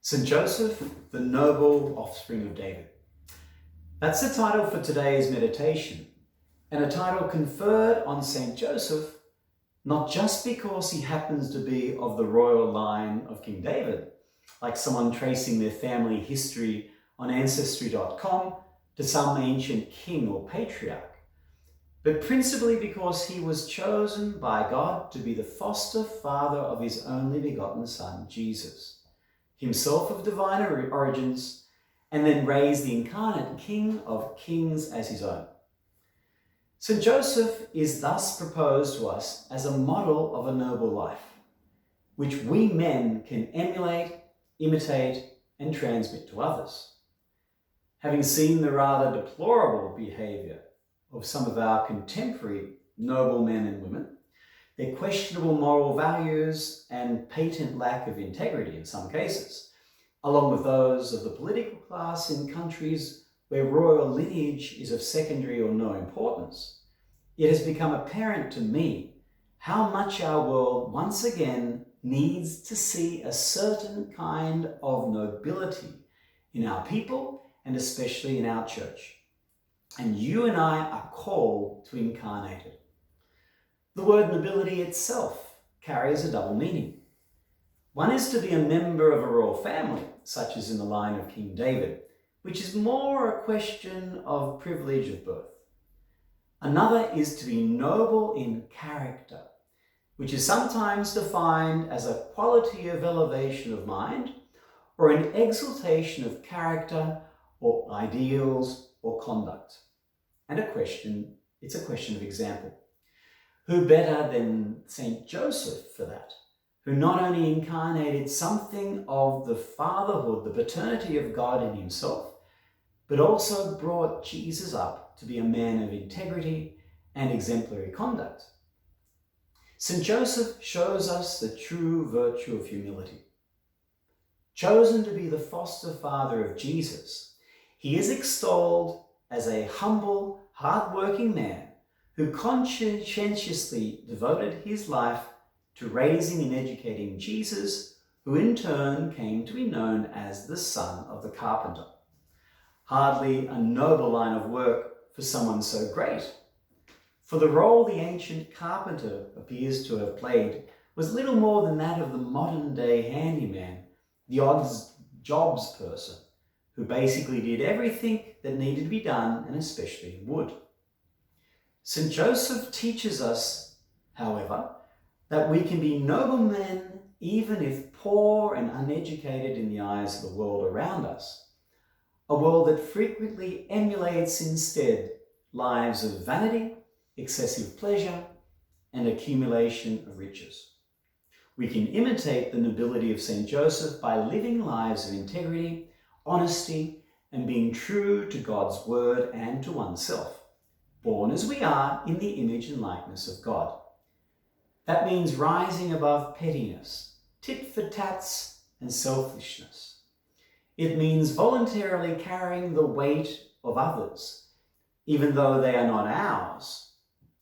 St. Joseph, the noble offspring of David. That's the title for today's meditation, and a title conferred on St. Joseph, not just because he happens to be of the royal line of King David, like someone tracing their family history on Ancestry.com to some ancient king or patriarch, but principally because he was chosen by God to be the foster father of his only begotten son, Jesus, himself of divine origins, and then raised the incarnate King of Kings as his own. St. Joseph is thus proposed to us as a model of a noble life, which we men can emulate, imitate, and transmit to others. Having seen the rather deplorable behaviour of some of our contemporary noble men and women, their questionable moral values and patent lack of integrity in some cases, along with those of the political class in countries where royal lineage is of secondary or no importance, it has become apparent to me how much our world once again needs to see a certain kind of nobility in our people and especially in our church. And you and I are called to incarnate it. The word nobility itself carries a double meaning. One is to be a member of a royal family, such as in the line of King David, which is more a question of privilege of birth. Another is to be noble in character, which is sometimes defined as a quality of elevation of mind or an exaltation of character or ideals or conduct. And it's a question of example. Who better than St. Joseph for that, who not only incarnated something of the fatherhood, the paternity of God in himself, but also brought Jesus up to be a man of integrity and exemplary conduct. St. Joseph shows us the true virtue of humility. Chosen to be the foster father of Jesus, he is extolled as a humble, hard-working man who conscientiously devoted his life to raising and educating Jesus, who in turn came to be known as the son of the carpenter. Hardly a noble line of work for someone so great. For the role the ancient carpenter appears to have played was little more than that of the modern-day handyman, the odds jobs person, who basically did everything that needed to be done, and especially wood. St. Joseph teaches us, however, that we can be noble men even if poor and uneducated in the eyes of the world around us, a world that frequently emulates instead lives of vanity, excessive pleasure, and accumulation of riches. We can imitate the nobility of St. Joseph by living lives of integrity, honesty, and being true to God's word and to oneself, born as we are in the image and likeness of God. That means rising above pettiness, tit for tats, and selfishness. It means voluntarily carrying the weight of others, even though they are not ours,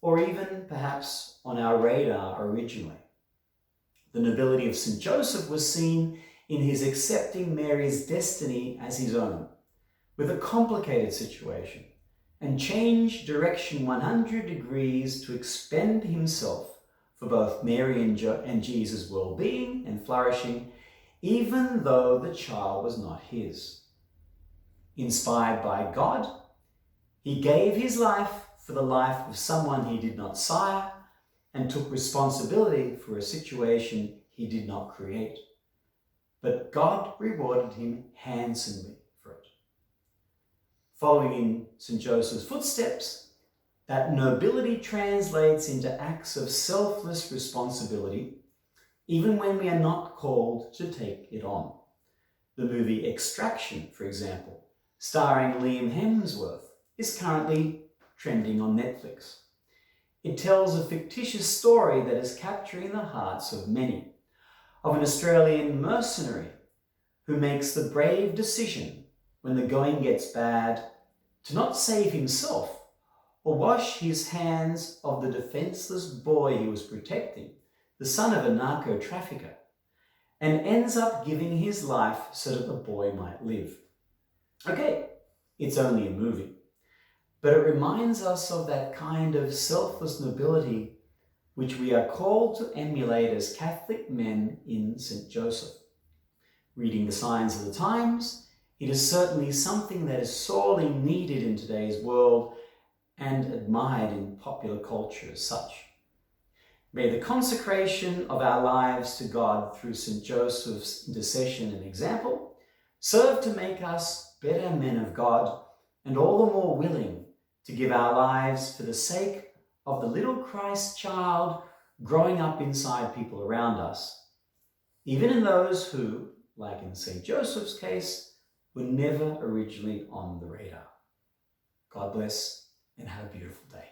or even perhaps on our radar originally. The nobility of St. Joseph was seen in his accepting Mary's destiny as his own, with a complicated situation, and changed direction 100 degrees to expend himself for both Mary and Jesus' well-being and flourishing, even though the child was not his. Inspired by God, he gave his life for the life of someone he did not sire and took responsibility for a situation he did not create. But God rewarded him handsomely for it. Following in St. Joseph's footsteps, that nobility translates into acts of selfless responsibility, even when we are not called to take it on. The movie Extraction, for example, starring Liam Hemsworth, is currently trending on Netflix. It tells a fictitious story that is capturing the hearts of many, of an Australian mercenary who makes the brave decision when the going gets bad to not save himself or wash his hands of the defenseless boy he was protecting, the son of a narco trafficker, and ends up giving his life so that the boy might live. Okay, it's only a movie, but it reminds us of that kind of selfless nobility which we are called to emulate as Catholic men in St. Joseph. Reading the signs of the times, it is certainly something that is sorely needed in today's world and admired in popular culture as such. May the consecration of our lives to God through St. Joseph's intercession and example serve to make us better men of God and all the more willing to give our lives for the sake of the little Christ child growing up inside people around us, even in those who, like in St. Joseph's case, were never originally on the radar. God bless and have a beautiful day.